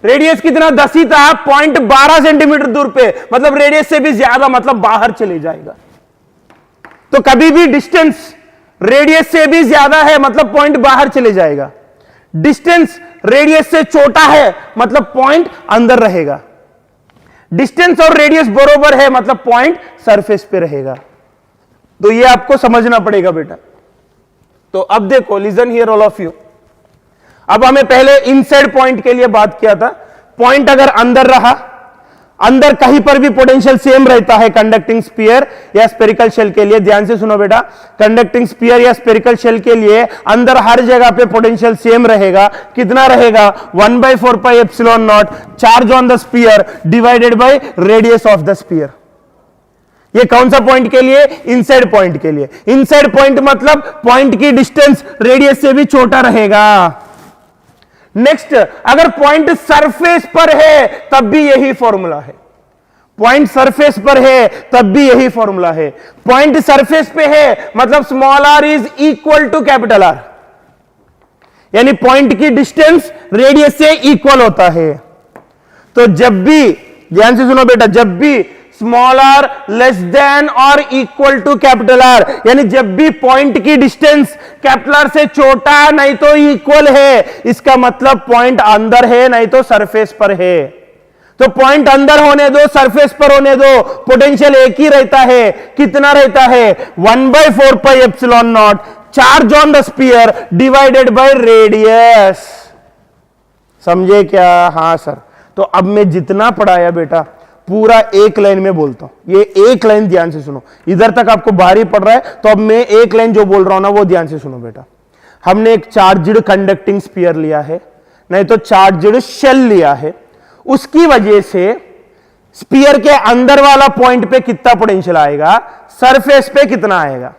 रेडियस कितना? 10 ही था, पॉइंट 12 सेंटीमीटर दूर पे, मतलब रेडियस से भी ज्यादा, मतलब बाहर चले जाएगा। तो कभी भी डिस्टेंस रेडियस से भी ज्यादा है, मतलब पॉइंट बाहर चले जाएगा। डिस्टेंस रेडियस से छोटा है, मतलब पॉइंट अंदर रहेगा। डिस्टेंस और रेडियस बराबर है, मतलब पॉइंट सरफेस पे रहेगा। तो ये आपको समझना पड़ेगा बेटा। तो अब देखो, listen here all of you. अब हमें पहले इनसाइड पॉइंट के लिए बात किया था। पॉइंट अगर अंदर रहा, अंदर कहीं पर भी पोटेंशियल सेम रहता है कंडक्टिंग स्फीयर या स्फेरिकल शेल के लिए। ध्यान से सुनो बेटा, कंडक्टिंग स्फीयर या स्फेरिकल शेल के लिए अंदर हर जगह पे पोटेंशियल सेम रहेगा। कितना रहेगा? 1/4 pi epsilon naught charge on the sphere divided by radius of the sphere. ये कौन सा पॉइंट के लिए? इनसाइड पॉइंट के लिए। इनसाइड पॉइंट मतलब पॉइंट की डिस्टेंस रेडियस से भी छोटा रहेगा। नेक्स्ट, अगर पॉइंट सरफेस पर है तब भी यही फॉर्मूला है। पॉइंट सरफेस पर है तब भी यही फॉर्मूला है। पॉइंट सरफेस पे है मतलब small r is equal to capital R, यानी पॉइंट की डिस्टेंस रेडियस से इक्वल होता है। तो जब भी, ध्यान से सुनो बेटा, जब भी स्मॉल r लेस देन और इक्वल टू कैपिटल R, यानी जब भी पॉइंट की डिस्टेंस कैपिटल R से छोटा नहीं तो इक्वल है, इसका मतलब पॉइंट अंदर है नहीं तो सरफेस पर है। तो पॉइंट अंदर होने दो, सरफेस पर होने दो, पोटेंशियल एक ही रहता है। कितना रहता है? 1/4 pi epsilon naught charge on the sphere divided by radius. समझे क्या? हाँ सर। तो अब मैं जितना पढ़ाया बेटा पूरा एक लाइन में बोलता हूं, ये एक लाइन ध्यान से सुनो। इधर तक आपको भारी पड़ रहा है तो अब मैं एक लाइन जो बोल रहा हूं ना वो ध्यान से सुनो बेटा। हमने एक चार्ज्ड कंडक्टिंग स्फीयर लिया है, नहीं तो चार्ज्ड शेल लिया है। उसकी वजह से स्फीयर के अंदर वाला पॉइंट पे कितना पोटेंशियल आएगा, सरफेस पे कितना आएगा।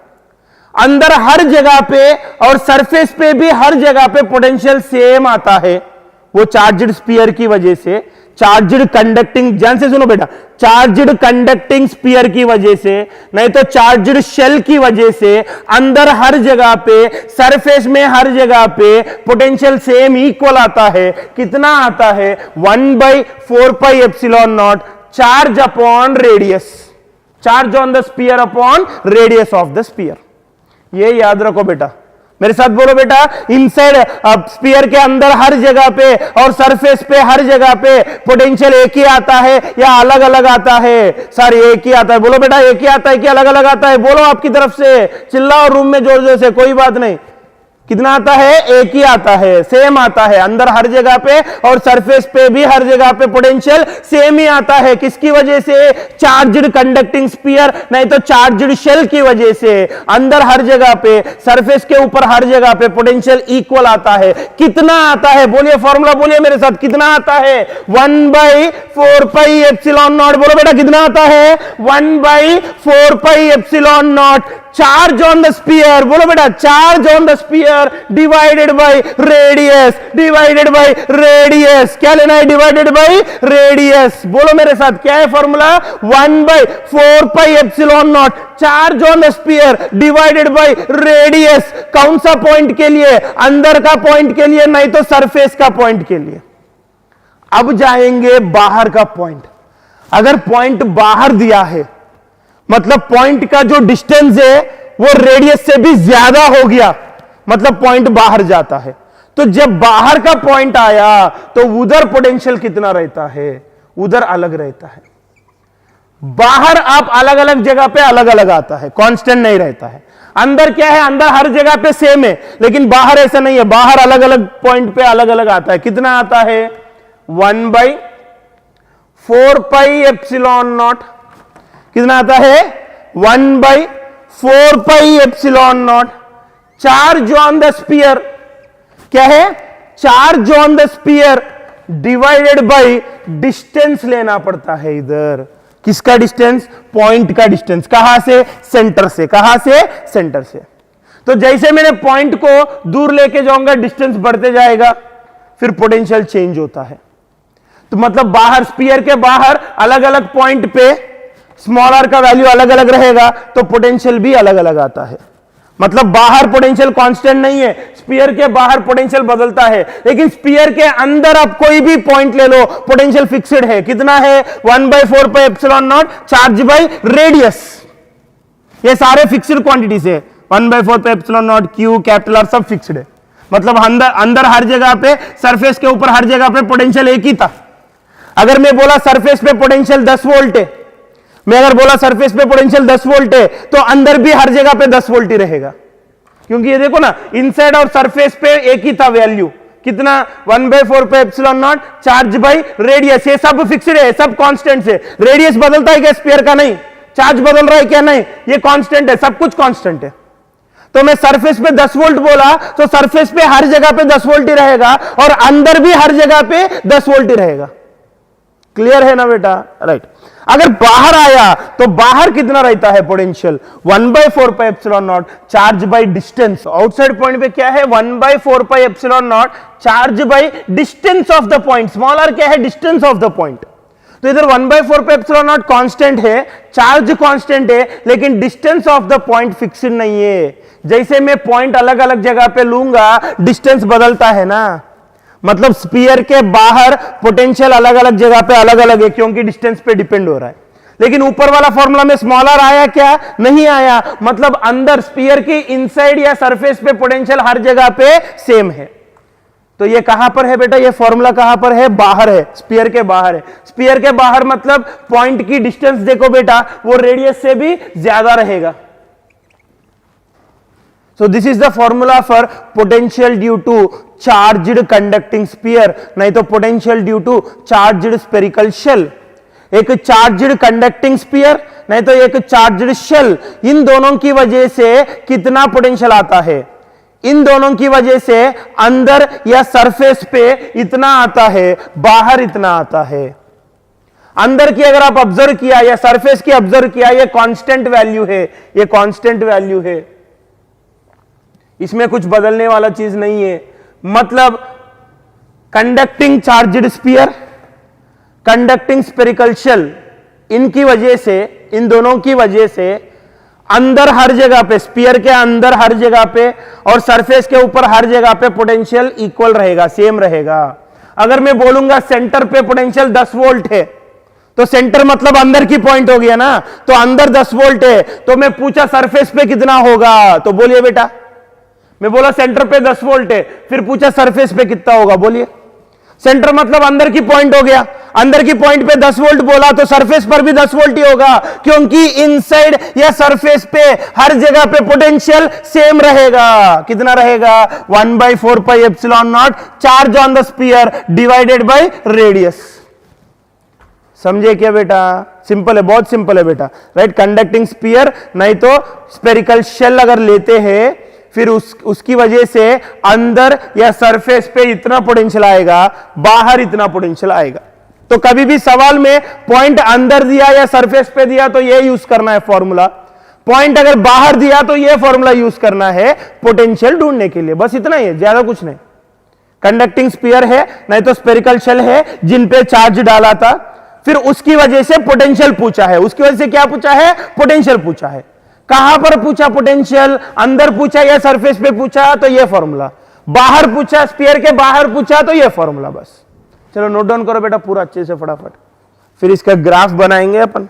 अंदर हर जगह पे और सरफेस पे भी हर जगह पे पोटेंशियल सेम आता है। वो चार्ज्ड स्फीयर की वजह से, चार्ज्ड कंडक्टिंग, ध्यान से सुनो बेटा, चार्ज्ड कंडक्टिंग स्फीयर की वजह से नहीं तो चार्ज्ड शेल की वजह से अंदर हर जगह पे, सरफेस में हर जगह पे पोटेंशियल सेम इक्वल आता है। कितना आता है? 1/4 pi epsilon naught charge upon radius, charge on the sphere upon radius of the sphere. ये याद रखो बेटा, मेरे साथ बोलो बेटा। इनसाइड स्फीयर के अंदर हर जगह पे और सरफेस पे हर जगह पे पोटेंशियल एक ही आता है या अलग अलग आता है? सर एक ही आता है। बोलो बेटा एक ही आता है कि अलग अलग आता है? बोलो आपकी तरफ से, चिल्लाओ रूम में जोर जोर से, कोई बात नहीं। कितना आता है? एक ही आता है, सेम आता है। अंदर हर जगह पे और सरफेस पे भी हर जगह पे पोटेंशियल सेम ही आता है। किसकी वजह से? चार्ज्ड कंडक्टिंग स्फीयर नहीं तो चार्ज्ड शेल की वजह से अंदर हर जगह पे, सरफेस के ऊपर हर जगह पे पोटेंशियल इक्वल आता है। कितना आता है? बोलिए फॉर्मूला बोलिए मेरे साथ, कितना आता है? 1/4 पाई एप्सिलॉन नॉट। बोलो बेटा कितना आता है? 1/4 pi epsilon naught charge on the sphere. बोलो बेटा charge on the sphere divided by radius, divided by radius. क्या लेना है? Divided by radius. बोलो मेरे साथ क्या है formula? 1/4 pi epsilon naught charge on the sphere divided by radius. कौन सा पॉइंट के लिए? अंदर का पॉइंट के लिए नहीं तो सरफेस का पॉइंट के लिए। अब जाएंगे बाहर का पॉइंट। अगर पॉइंट बाहर दिया है मतलब पॉइंट का जो डिस्टेंस है वो रेडियस से भी ज्यादा हो गया, मतलब पॉइंट बाहर जाता है। तो जब बाहर का पॉइंट आया तो उधर पोटेंशियल कितना रहता है? उधर अलग रहता है। बाहर आप अलग अलग जगह पे अलग अलग आता है, कांस्टेंट नहीं रहता है। अंदर क्या है? अंदर हर जगह पे सेम है, लेकिन बाहर ऐसा नहीं है। बाहर अलग अलग पॉइंट पे अलग अलग आता है। कितना आता है? 1/4 पाई एप्सिलॉन नॉट। कितना आता है? 1/4 pi epsilon naught charge on the sphere. क्या है? Charge on the sphere divided by distance लेना पड़ता है इधर। किसका डिस्टेंस? पॉइंट का डिस्टेंस। कहां से? सेंटर से। कहां से? सेंटर से। तो जैसे मैंने पॉइंट को दूर लेके जाऊंगा डिस्टेंस बढ़ते जाएगा, फिर पोटेंशियल चेंज होता है। तो मतलब बाहर, स्फीयर के बाहर अलग अलग पॉइंट पे स्मॉल r का वैल्यू अलग अलग रहेगा तो पोटेंशियल भी अलग अलग आता है। मतलब बाहर पोटेंशियल कांस्टेंट नहीं है, स्फीयर के बाहर पोटेंशियल बदलता है, लेकिन स्फीयर के अंदर आप कोई भी पॉइंट ले लो पोटेंशियल फिक्स्ड है। कितना है? 1/4 pi epsilon naught charge by radius. ये सारे फिक्स्ड क्वांटिटीज है। 1/4 pi epsilon not, Q, capital R सब फिक्स्ड है। मतलब अंदर हर जगह पे, सरफेस के ऊपर हर जगह पे पोटेंशियल एक ही था। अगर मैं बोला सरफेस पे पोटेंशियल 10 वोल्ट है, मैं अगर बोला सरफेस पे पोटेंशियल 10 वोल्ट है तो अंदर भी हर जगह पे 10 वोल्ट ही रहेगा, क्योंकि ये देखो ना इनसाइड और सरफेस पे एक ही था वैल्यू। कितना? 1/4 पे epsilon naught charge by radius. ये सब फिक्स्ड है, सब कांस्टेंट है। रेडियस बदलता है क्या स्फीयर का? नहीं। चार्ज बदल रहा है क्या? नहीं। ये कांस्टेंट है, सब कुछ कांस्टेंट है। तो मैं सरफेस पे 10 वोल्ट बोला तो सरफेस पे हर जगह पे 10 वोल्ट ही रहेगा और अंदर भी हर जगह पे 10 वोल्ट ही रहेगा। क्लियर है ना बेटा? राइट। अगर बाहर आया तो बाहर कितना रहता है potential? 1/4 pi epsilon naught charge by distance. Outside point पे क्या है? 1/4 pi epsilon naught charge by distance of the point. Small r क्या है? Distance of the point. तो इधर 1/4 पे एप्सिलॉन नॉट कांस्टेंट है, चार्ज कांस्टेंट है, लेकिन distance of the point fixed नहीं है। जैसे मैं पॉइंट अलग अलग जगह पे लूंगा, डिस्टेंस बदलता है ना, मतलब स्फीयर के बाहर पोटेंशियल अलग अलग जगह पे अलग अलग है, क्योंकि डिस्टेंस पे डिपेंड हो रहा है। लेकिन ऊपर वाला फॉर्मूला में स्मॉलर आया क्या? नहीं आया, मतलब अंदर स्फीयर की इनसाइड या सरफेस पे पोटेंशियल हर जगह पे सेम है। तो ये कहां पर है बेटा? ये फॉर्मूला कहां पर है? बाहर है, स्फीयर के बाहर है। स्फीयर के बाहर मतलब पॉइंट की डिस्टेंस देखो बेटा, वो रेडियस से भी ज्यादा रहेगा। So this is the formula for potential due to charged conducting sphere, नहीं तो potential due to charged spherical shell. एक चार्ज्ड कंडक्टिंग स्फीयर, नहीं तो एक चार्ज्ड शेल, इन दोनों की वजह से कितना पोटेंशियल आता है? इन दोनों की वजह से अंदर या सरफेस पे इतना आता है, बाहर इतना आता है। अंदर की अगर आप ऑब्जर्व किया या सरफेस की ऑब्जर्व किया, ये कांस्टेंट वैल्यू है, ये कांस्टेंट वैल्यू है, इसमें कुछ बदलने वाला चीज नहीं है। मतलब conducting charged sphere, conducting spherical shell, इनकी वजह से, इन दोनों की वजह से अंदर हर जगह पे, स्फीयर के अंदर हर जगह पे और सरफेस के ऊपर हर जगह पे पोटेंशियल इक्वल रहेगा, सेम रहेगा। अगर मैं बोलूंगा सेंटर पे पोटेंशियल 10 वोल्ट है, तो सेंटर मतलब अंदर की पॉइंट हो गया ना, तो अंदर 10 वोल्ट है, तो मैं पूछा सरफेस पे कितना होगा, तो बोलिए बेटा, मैं बोला सेंटर पे 10 वोल्ट है, फिर पूछा सरफेस पे कितना होगा, बोलिए। सेंटर मतलब अंदर की पॉइंट हो गया, अंदर की पॉइंट पे 10 वोल्ट बोला, तो सरफेस पर भी 10 वोल्ट ही होगा, क्योंकि इनसाइड या सरफेस पे हर जगह पे पोटेंशियल सेम रहेगा। कितना रहेगा? 1/4 pi epsilon naught charge on the sphere divided by radius. समझे क्या बेटा? सिंपल है, बहुत सिंपल है बेटा, राइट। कंडक्टिंग स्फीयर नहीं तो स्फेरिकल शेल अगर लेते हैं, फिर उसकी वजह से अंदर या सरफेस पे इतना पोटेंशियल आएगा, बाहर इतना पोटेंशियल आएगा। तो कभी भी सवाल में पॉइंट अंदर दिया या सरफेस पे दिया तो ये यूज करना है फॉर्मूला, पॉइंट अगर बाहर दिया तो ये फॉर्मूला यूज करना है पोटेंशियल ढूंढने के लिए, बस इतना ही है, ज्यादा कुछ नहीं। कंडक्टिंग स्फीयर है नहीं तो स्फेरिकल शेल है जिन पे चार्ज डाला था, फिर उसकी वजह से पोटेंशियल पूछा है। उसकी वजह से क्या पूछा है? पोटेंशियल पूछा है। कहां पर पूछा पोटेंशियल? अंदर पूछा या सरफेस पे पूछा, तो ये फॉर्मूला। बाहर पूछा, स्फीयर के बाहर पूछा, तो ये फॉर्मूला। बस चलो नोट डाउन करो बेटा पूरा अच्छे से फटाफट, फिर इसका ग्राफ बनाएंगे अपन।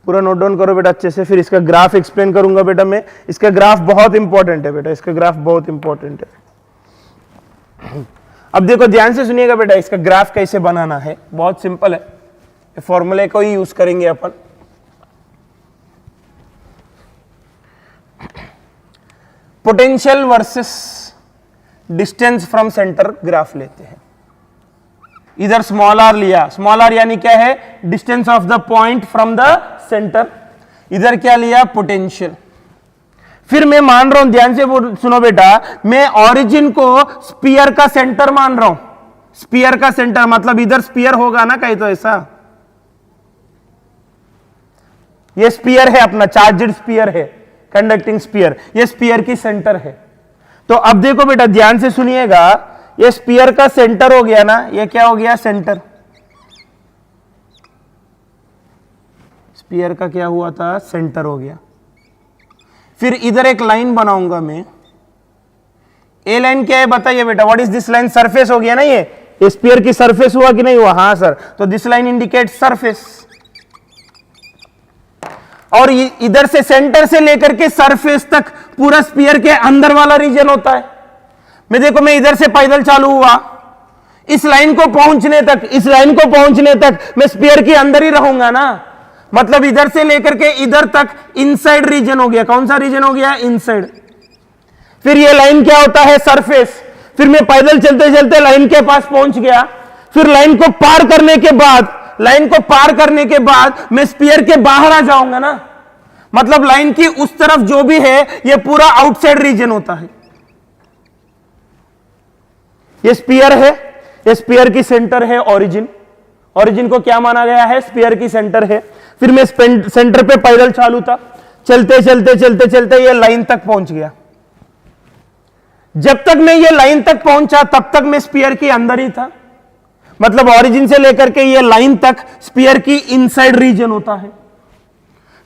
पूरा नोट डाउन करो बेटा अच्छे से, फिर इसका ग्राफ एक्सप्लेन करूंगा बेटा मैं। इसका ग्राफ बहुत इंपॉर्टेंट है बेटा, इसका ग्राफ बहुत इंपॉर्टेंट है। अब देखो ध्यान से सुनिएगा बेटा, इसका ग्राफ कैसे बनाना है, बहुत सिंपल है। फॉर्मूले को ही यूज करेंगे अपन। Potential versus distance from centre graph लेते हैं। इधर स्मॉल आर लिया, स्मॉल आर यानी क्या है? Distance of the point from the centre. इधर क्या लिया? पोटेंशियल। फिर मैं मान रहा हूं, ध्यान से सुनो बेटा, मैं ओरिजिन को स्फीयर का सेंटर मान रहा हूं। स्फीयर का सेंटर मतलब इधर स्फीयर होगा ना कहीं, तो ऐसा ये स्फीयर है अपना, चार्ज्ड स्फीयर है, कंडक्टिंग स्फीयर, ये स्फीयर की सेंटर है। तो अब देखो बेटा ध्यान से सुनिएगा, ये स्फीयर का सेंटर हो गया ना, ये क्या हो गया? सेंटर। स्फीयर का क्या हुआ था? सेंटर हो गया। फिर इधर एक लाइन बनाऊंगा मैं, ए लाइन क्या है बताइए बेटा? What is this line? Surface हो गया ना, ये स्फीयर की सरफेस हुआ कि नहीं हुआ? हाँ सर। तो दिस लाइन इंडिकेट सरफेस। और इधर से सेंटर से लेकर के सरफेस तक पूरा स्फीयर के अंदर वाला रीजन होता है। मैं देखो, मैं इधर से पैदल चालू हुआ, इस लाइन को पहुंचने तक, इस लाइन को पहुंचने तक मैं स्फीयर के अंदर ही रहूंगा ना, मतलब इधर से लेकर के इधर तक इनसाइड रीजन हो गया। कौन सा रीजन हो गया? इनसाइड। फिर ये लाइन क्या होता है? सरफेस। फिर मैं पैदल चलते चलते लाइन के पास पहुंच गया, फिर लाइन को पार करने के बाद, लाइन को पार करने के बाद मैं स्फीयर के बाहर आ जाऊंगा ना, मतलब लाइन की उस तरफ जो भी है ये पूरा आउटसाइड रीजन होता है। ये स्फीयर है, ये स्फीयर की सेंटर है ओरिजिन। ओरिजिन को क्या माना गया है? स्फीयर की सेंटर है। फिर मैं सेंटर पे पैदल चालू था, चलते चलते चलते चलते ये लाइन तक पहुंच गया। जब तक मैं ये लाइन तक पहुंचा तब तक मैं स्फीयर के अंदर ही था, मतलब ऑरिजिन से लेकर के ये लाइन तक स्फीयर की इनसाइड रीजन होता है।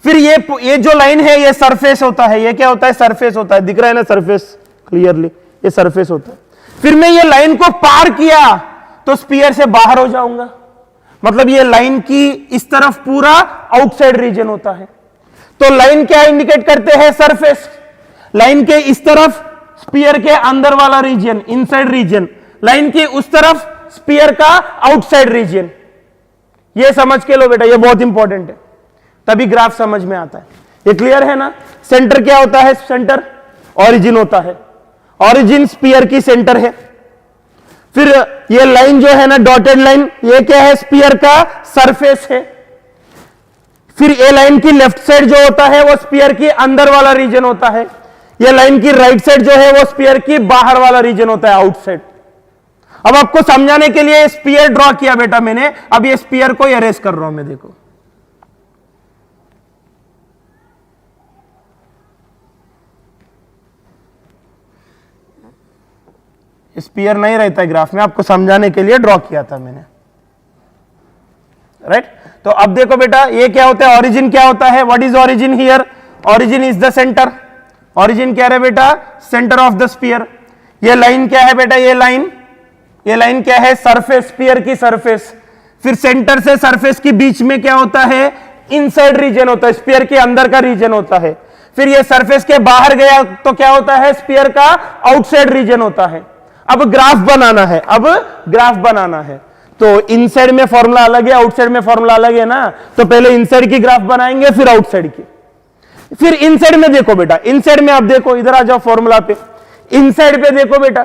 फिर ये जो लाइन है ये सरफेस होता है, ये क्या होता है, सरफेस होता है, दिख रहा है ना सरफेस क्लियरली, ये सरफेस होता है। फिर मैं ये लाइन को पार किया तो स्फीयर से बाहर हो जाऊंगा, मतलब ये लाइन की इस तरफ पूरा आउटसाइड रीजन होता है। तो लाइन क्या इंडिकेट करते हैं, सरफेस। लाइन के इस तरफ स्फीयर के अंदर वाला रीजन, इनसाइड रीजन, लाइन के उस तरफ स्फीयर का आउटसाइड रीजन। ये समझ के लो बेटा, ये बहुत इंपॉर्टेंट है, तभी ग्राफ समझ में आता है। ये क्लियर है ना। सेंटर क्या होता है, सेंटर ऑरिजिन होता है, ऑरिजिन स्फीयर की सेंटर है। फिर ये लाइन जो है ना डॉटेड लाइन, ये क्या है, स्फीयर का सरफेस है। फिर ये लाइन की लेफ्ट साइड जो होता है वो स्फीयर की अंदर वाला रीजन होता है। ये लाइन की राइट साइड जो है वो स्फीयर की बाहर वाला रीजन होता है, आउटसाइड। अब आपको समझाने के लिए स्फीयर ड्रॉ किया बेटा मैंने, अब ये स्फीयर को इरेज कर रहा हूं मैं, देखो स्फीयर नहीं रहता है ग्राफ में, आपको समझाने के लिए ड्रॉ किया था मैंने, राइट। तो अब देखो बेटा ये क्या होता है, ऑरिजिन क्या होता है, what is origin here, origin is the centre. Origin क्या है बेटा, सेंटर ऑफ द स्फीयर। ये लाइन क्या है बेटा, ये लाइन क्या है, सरफेस, स्फीयर की सरफेस। फिर सेंटर से सरफेस के बीच में क्या होता है, इनसाइड रीजन होता है, स्फीयर के अंदर का रीजन होता है। फिर ये सरफेस के बाहर गया तो क्या होता है, स्फीयर का आउटसाइड रीजन होता है। अब ग्राफ बनाना है, अब ग्राफ बनाना है तो इनसाइड में फॉर्मूला अलग है, आउटसाइड में फॉर्मूला अलग है ना। तो पहले इनसाइड की ग्राफ बनाएंगे, फिर आउटसाइड की। फिर इनसाइड में देखो बेटा, इनसाइड में आप देखो, इधर आ जाओ फॉर्मूला पे, इनसाइड पे देखो बेटा,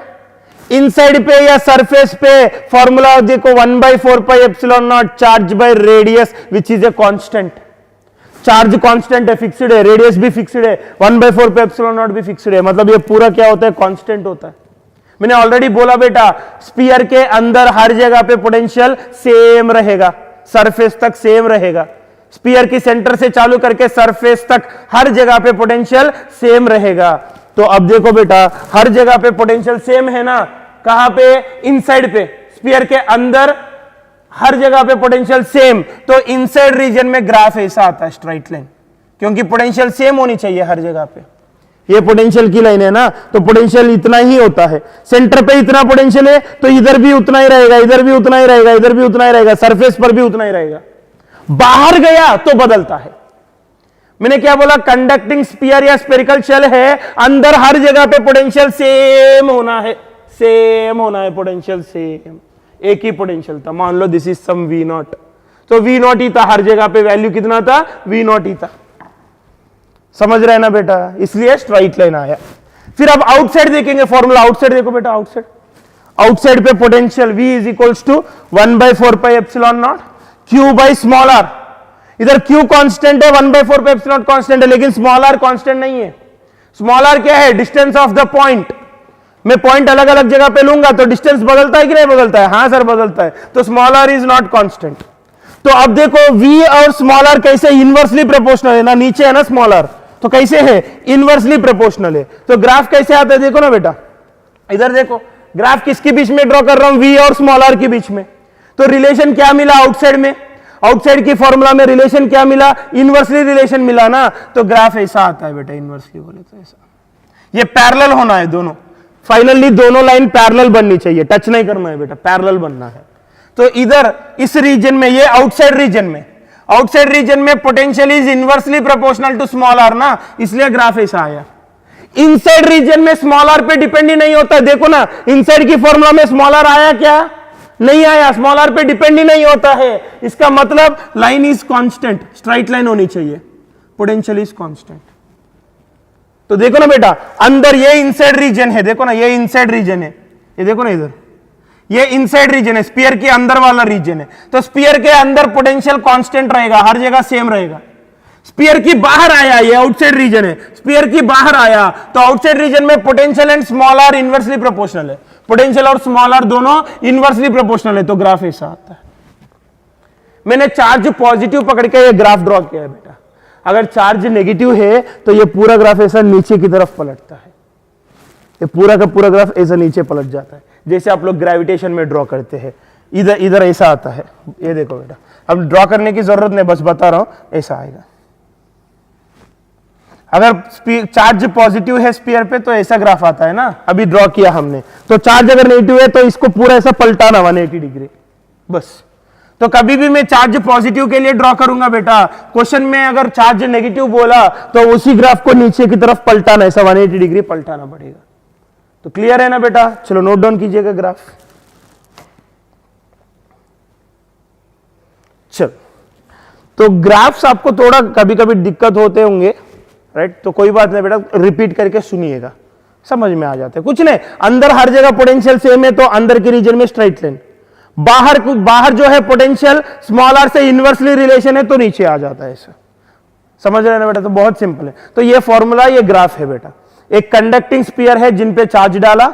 इनसाइड पे या सरफेस पे फॉर्मूला देखो 1/4 pi epsilon naught charge by radius which is a constant. Charge constant है, फिक्स्ड है, रेडियस भी फिक्स्ड है, 1/4 पाई एप्सिलॉन नॉट भी फिक्स्ड है, मतलब ये पूरा क्या होता है, कांस्टेंट होता है। मैंने ऑलरेडी बोला बेटा स्फीयर के अंदर हर जगह पे पोटेंशियल सेम रहेगा, सरफेस तक सेम रहेगा। स्फीयर की सेंटर से चालू करके सरफेस तक हर जगह पे पोटेंशियल सेम रहेगा। तो अब देखो बेटा हर जगह पे पोटेंशियल सेम है ना, कहां पे, इनसाइड पे, स्फीयर के अंदर हर जगह पे पोटेंशियल सेम। तो इनसाइड रीजन में ग्राफ ऐसा आता है, स्ट्राइट लाइन, क्योंकि पोटेंशियल सेम होनी चाहिए हर जगह पे। ये पोटेंशियल की लाइन है ना, तो पोटेंशियल इतना ही होता है। सेंटर पे इतना पोटेंशियल है तो इधर भी उतना ही रहेगा, इधर भी उतना ही रहेगा, इधर भी उतना ही रहेगा, सरफेस पर भी उतना ही रहेगा। बाहर गया तो बदलता है। मैंने क्या बोला, कंडक्टिंग स्फीयर या स्फेरिकल शेल है, अंदर हर जगह पे पोटेंशियल सेम होना है, सेम होना है, पोटेंशियल सेम, एक ही पोटेंशियल था। मान लो दिस इज सम V0, तो V0 ही था, हर जगह पे वैल्यू कितना था, V0 ही था। समझ रहे हैं ना बेटा, इसलिए स्ट्राइट लाइन आया। फिर अब आउटसाइड देखेंगे फॉर्मूला, आउटसाइड देखो बेटा, आउटसाइड पे potential V is equals to 1/4 pi epsilon naught Q by small r। इधर Q कांस्टेंट है, 1/4 पाई एप्सिलॉन नॉट कांस्टेंट है, लेकिन स्मॉल r कांस्टेंट नहीं है। स्मॉल r क्या है, डिस्टेंस ऑफ द पॉइंट। मैं पॉइंट अलग अलग जगह पे लूंगा तो डिस्टेंस बदलता है कि नहीं बदलता है, हाँ सर बदलता है, तो small r is not constant. तो अब देखो V और स्मॉल r कैसे इनवर्सली प्रोपोर्शनल है ना, नीचे है ना स्मॉल r, तो कैसे है, इनवर्सली प्रोपोर्शनल है। तो ग्राफ कैसे आता है देखो ना बेटा, इधर देखो ग्राफ किसके बीच में ड्रॉ कर रहा हूं, V और स्मॉल r के बीच में। तो रिलेशन क्या मिला आउटसाइड में, आउटसाइड की फॉर्मूला में रिलेशन क्या मिला, इनवर्सली रिलेशन मिला ना। तो ग्राफ ऐसा आता है बेटा, इनवर्सली बोले तो ऐसा। ये पैरेलल होना है दोनों, फाइनली दोनों लाइन पैरेलल बननी चाहिए, टच नहीं करना है बेटा, पैरेलल बनना है। तो इधर इस रीजन में, ये आउटसाइड रीजन में potential is inversely proportional to small r ना, इसलिए ग्राफ ऐसा आया। इनसाइड रीजन में स्मॉल r पे डिपेंड ही नहीं होता, देखो ना इनसाइड की फॉर्मूला में स्मॉल r आया क्या, नहीं आया, स्मॉल r पे डिपेंड ही नहीं होता है। इसका मतलब line is constant, straight line होनी चाहिए, पोटेंशियल इज कांस्टेंट। तो देखो ना बेटा अंदर ये इनसाइड रीजन है, देखो ना ये इनसाइड रीजन है, ये देखो ना इधर ये इनसाइड रीजन है, स्फीयर के अंदर वाला रीजन है। तो स्फीयर के अंदर पोटेंशियल कांस्टेंट रहेगा, हर जगह सेम रहेगा। स्फीयर की बाहर आया, ये आउटसाइड रीजन है, स्फीयर की बाहर आया तो आउटसाइड रीजन में potential and small r inversely proportional है, पोटेंशियल और स्मॉल r दोनों इनवर्सली प्रोपोर्शनल है। तो ग्राफ ऐसा आता है। मैंने चार्ज पॉजिटिव पकड़ के ये ग्राफ ड्रॉ किया है बेटा, अगर चार्ज नेगेटिव है तो ये पूरा ग्राफ ऐसा नीचे की तरफ पलटता है, ये पूरा का पूरा ग्राफ ऐसा नीचे पलट जाता है, जैसे आप लोग ग्रेविटेशन में ड्रॉ करते हैं, इधर इधर ऐसा आता है। ये देखो बेटा, अब ड्रॉ करने की जरूरत नहीं, बस बता रहा हूं, ऐसा आएगा। अगर चार्ज पॉजिटिव है स्फीयर पे तो ऐसा ग्राफ आता है ना, अभी ड्रॉ किया हमने। तो चार्ज अगर नेगेटिव है तो इसको पूरा ऐसा पलटाना 180 डिग्री बस। तो कभी भी मैं चार्ज पॉजिटिव के लिए ड्रॉ करूंगा बेटा, क्वेश्चन में अगर चार्ज नेगेटिव बोला तो उसी ग्राफ को नीचे की तरफ पलटाना, ऐसा 180 डिग्री पलटाना पड़ेगा। तो क्लियर है ना बेटा? चलो नोट डाउन कीजिएगा ग्राफ। चलो, तो ग्राफ्स आपको थोड़ा कभी कभी दिक्कत होते होंगे, राइट? तो कोई बात नहीं बेटा, रिपीट करके सुनिएगा, समझ में आ जाते हैं। कुछ नहीं, अंदर हर जगह पोटेंशियल सेम है तो अंदर के रीजन में स्ट्राइट लाइन, बाहर जो है पोटेंशियल स्मॉल आर से इनवर्सली रिलेशन है तो नीचे आ जाता है ऐसा। समझ रहे हैं ना बेटा? तो बहुत सिंपल है। तो ये फॉर्मूला, ये ग्राफ है बेटा। एक कंडक्टिंग स्फीयर है जिन पे चार्ज डाला,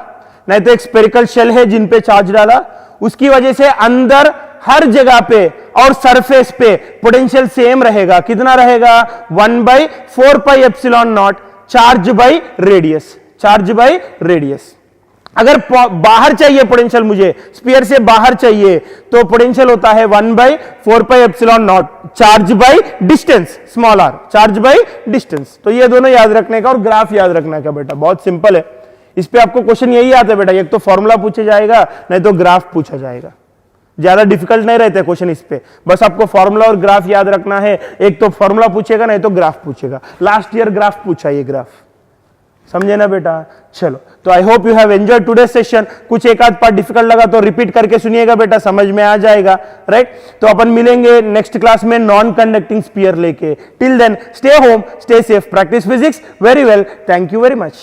नहीं तो एक स्फेरिकल शेल है जिन पे चार्ज डाला, उसकी वजह से अंदर हर जगह पे और सरफेस पे पोटेंशियल सेम रहेगा। कितना रहेगा? 1/4πε0 charge by radius, charge by radius. अगर बाहर चाहिए पोटेंशियल, मुझे स्फीयर से बाहर चाहिए, तो पोटेंशियल होता है 1/4πε0 charge by distance, small R, charge by distance. तो ये दोनों याद रखने का और ग्राफ याद रखने का बेटा, बहुत सिंपल है। इस पे आपको क्वेश्चन यही आता है बेटा, एक तो फॉर्मूला पूछा जाएगा, नहीं तो ग्राफ पूछा जाएगा। ज्यादा डिफिकल्ट नहीं रहते क्वेश्चन इस पे, बस आपको फॉर्मूला और ग्राफ याद रखना है। एक तो फॉर्मूला पूछेगा, नहीं तो ग्राफ पूछेगा। लास्ट ईयर ग्राफ पूछा, ये ग्राफ, समझे ना बेटा? चलो, तो आई hope you have enjoyed today session. कुछ एक आध पार्ट डिफिकल्ट लगा तो रिपीट करके सुनिएगा बेटा, समझ में आ जाएगा, राइट? तो अपन मिलेंगे नेक्स्ट क्लास में नॉन कंडक्टिंग स्फीयर लेके। Till then stay home, stay safe, practice physics very well. Thank you very much.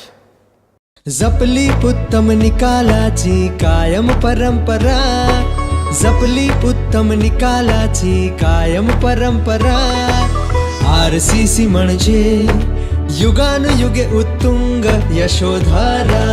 जपली उत्तम निकालाची कायम परंपरा, जपली उत्तम निकालाची कायम परंपरा। RCC म्हणजे युगानुयुगे उत्तुंग यशोधारा।